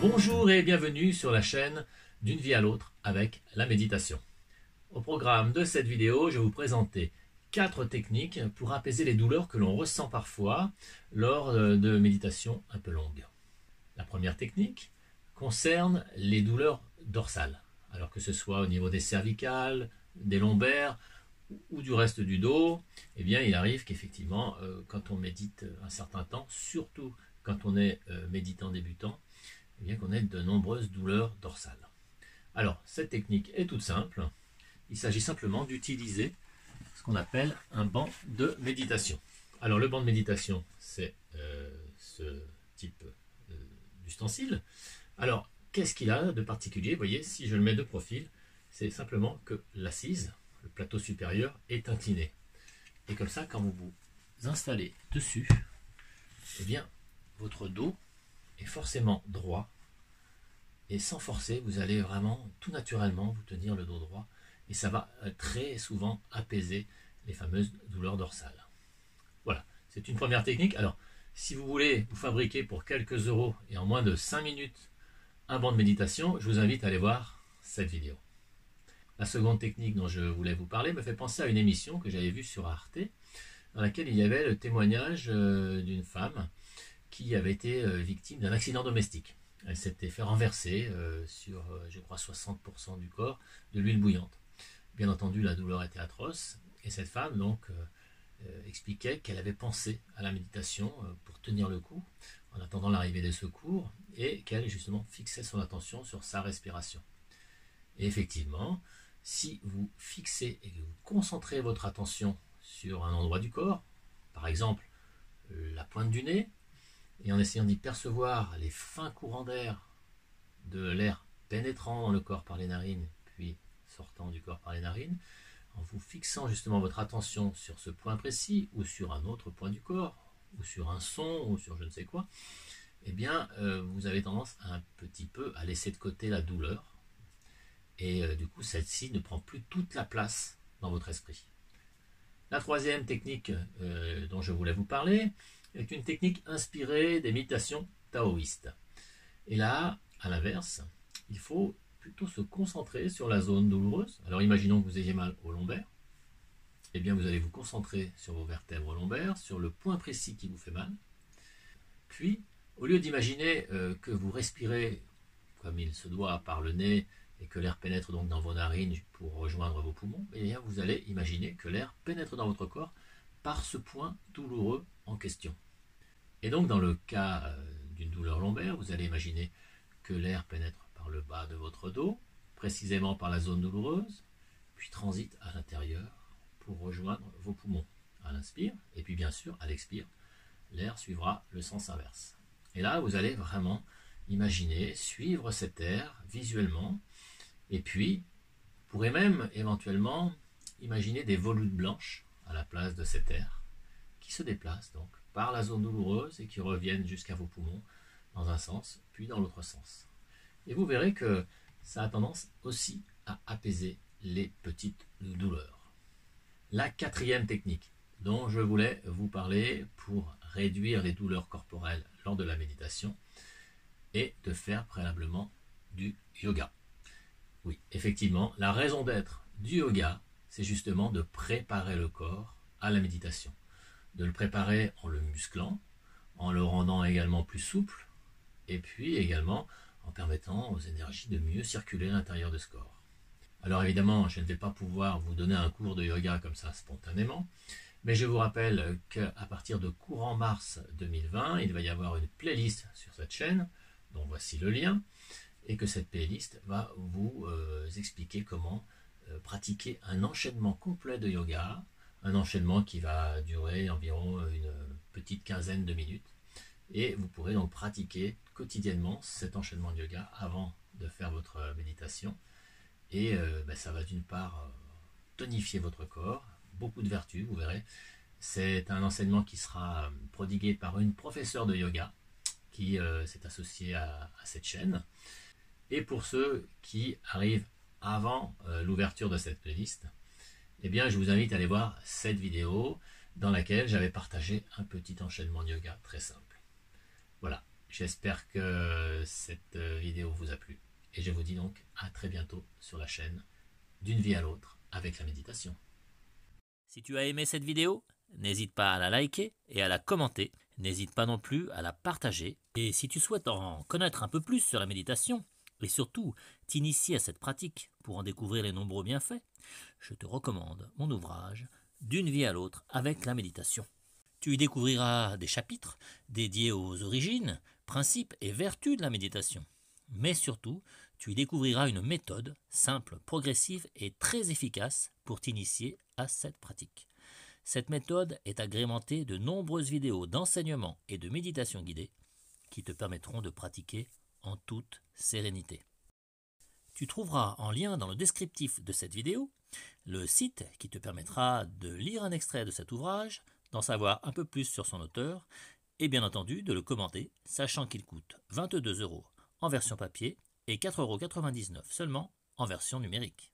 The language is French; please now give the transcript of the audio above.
Bonjour et bienvenue sur la chaîne D'une vie à l'autre avec la méditation. Au programme de cette vidéo, je vais vous présenter 4 techniques pour apaiser les douleurs que l'on ressent parfois lors de méditations un peu longues. La première technique concerne les douleurs dorsales, alors que ce soit au niveau des cervicales, des lombaires ou du reste du dos. Eh bien, il arrive qu'effectivement, quand on médite un certain temps, surtout quand on est méditant débutant, eh bien qu'on ait de nombreuses douleurs dorsales. Alors, cette technique est toute simple. Il s'agit simplement d'utiliser ce qu'on appelle un banc de méditation. Alors, le banc de méditation, c'est ce type d'ustensile. Alors, qu'est-ce qu'il a de particulier? Vous voyez, si je le mets de profil, c'est simplement que l'assise, le plateau supérieur, est incliné. Et comme ça, quand vous vous installez dessus, eh bien, votre dos est forcément droit, et sans forcer, vous allez vraiment tout naturellement vous tenir le dos droit, et ça va très souvent apaiser les fameuses douleurs dorsales. Voilà, c'est une première technique. Alors, si vous voulez vous fabriquer pour quelques euros et en moins de 5 minutes un banc de méditation, je vous invite à aller voir cette vidéo. La seconde technique dont je voulais vous parler me fait penser à une émission que j'avais vue sur Arte, dans laquelle il y avait le témoignage d'une femme qui avait été victime d'un accident domestique. Elle s'était fait renverser sur, je crois, 60% du corps de l'huile bouillante. Bien entendu, la douleur était atroce, et cette femme donc expliquait qu'elle avait pensé à la méditation pour tenir le coup en attendant l'arrivée des secours, et qu'elle justement fixait son attention sur sa respiration. Et effectivement, si vous fixez et que vous concentrez votre attention sur un endroit du corps, par exemple la pointe du nez, et en essayant d'y percevoir les fins courants d'air, de l'air pénétrant dans le corps par les narines, puis sortant du corps par les narines, en vous fixant justement votre attention sur ce point précis, ou sur un autre point du corps, ou sur un son, ou sur je ne sais quoi, eh bien, vous avez tendance un petit peu à laisser de côté la douleur, et du coup, celle-ci ne prend plus toute la place dans votre esprit. La troisième technique dont je voulais vous parler est une technique inspirée des méditations taoïstes. Et là, à l'inverse, il faut plutôt se concentrer sur la zone douloureuse. Alors imaginons que vous ayez mal au lombaire. Eh bien, vous allez vous concentrer sur vos vertèbres lombaires, sur le point précis qui vous fait mal. Puis, au lieu d'imaginer que vous respirez comme il se doit par le nez et que l'air pénètre donc dans vos narines pour rejoindre vos poumons, eh bien, vous allez imaginer que l'air pénètre dans votre corps par ce point douloureux en question. Et donc, dans le cas d'une douleur lombaire, vous allez imaginer que l'air pénètre par le bas de votre dos, précisément par la zone douloureuse, puis transite à l'intérieur pour rejoindre vos poumons à l'inspire, et puis bien sûr, à l'expire, l'air suivra le sens inverse. Et là, vous allez vraiment imaginer, suivre cet air visuellement, et puis, vous pourrez même éventuellement imaginer des volutes blanches à la place de cet air, qui se déplacent donc par la zone douloureuse et qui reviennent jusqu'à vos poumons dans un sens, puis dans l'autre sens. Et vous verrez que ça a tendance aussi à apaiser les petites douleurs. La quatrième technique dont je voulais vous parler pour réduire les douleurs corporelles lors de la méditation est de faire préalablement du yoga. Oui, effectivement, la raison d'être du yoga, c'est justement de préparer le corps à la méditation. De le préparer en le musclant, en le rendant également plus souple, et puis également en permettant aux énergies de mieux circuler à l'intérieur de ce corps. Alors évidemment, je ne vais pas pouvoir vous donner un cours de yoga comme ça spontanément, mais je vous rappelle qu'à partir de courant mars 2020, il va y avoir une playlist sur cette chaîne, dont voici le lien, et que cette playlist va vous expliquer comment pratiquer un enchaînement complet de yoga, un enchaînement qui va durer environ une petite quinzaine de minutes, et vous pourrez donc pratiquer quotidiennement cet enchaînement de yoga avant de faire votre méditation, et ça va d'une part tonifier votre corps, beaucoup de vertus, vous verrez. C'est un enseignement qui sera prodigué par une professeure de yoga qui s'est associée à cette chaîne. Et pour ceux qui arrivent avant l'ouverture de cette playlist, eh bien, je vous invite à aller voir cette vidéo dans laquelle j'avais partagé un petit enchaînement de yoga très simple. Voilà. J'espère que cette vidéo vous a plu. Et je vous dis donc à très bientôt sur la chaîne D'une vie à l'autre avec la méditation. Si tu as aimé cette vidéo, n'hésite pas à la liker et à la commenter. N'hésite pas non plus à la partager. Et si tu souhaites en connaître un peu plus sur la méditation, et surtout t'initier à cette pratique pour en découvrir les nombreux bienfaits, je te recommande mon ouvrage D'une vie à l'autre avec la méditation. Tu y découvriras des chapitres dédiés aux origines, principes et vertus de la méditation. Mais surtout, tu y découvriras une méthode simple, progressive et très efficace pour t'initier à cette pratique. Cette méthode est agrémentée de nombreuses vidéos d'enseignement et de méditation guidée qui te permettront de pratiquer en toute sérénité. Tu trouveras en lien dans le descriptif de cette vidéo le site qui te permettra de lire un extrait de cet ouvrage, d'en savoir un peu plus sur son auteur et bien entendu de le commander, sachant qu'il coûte 22 € en version papier et 4,99 € seulement en version numérique.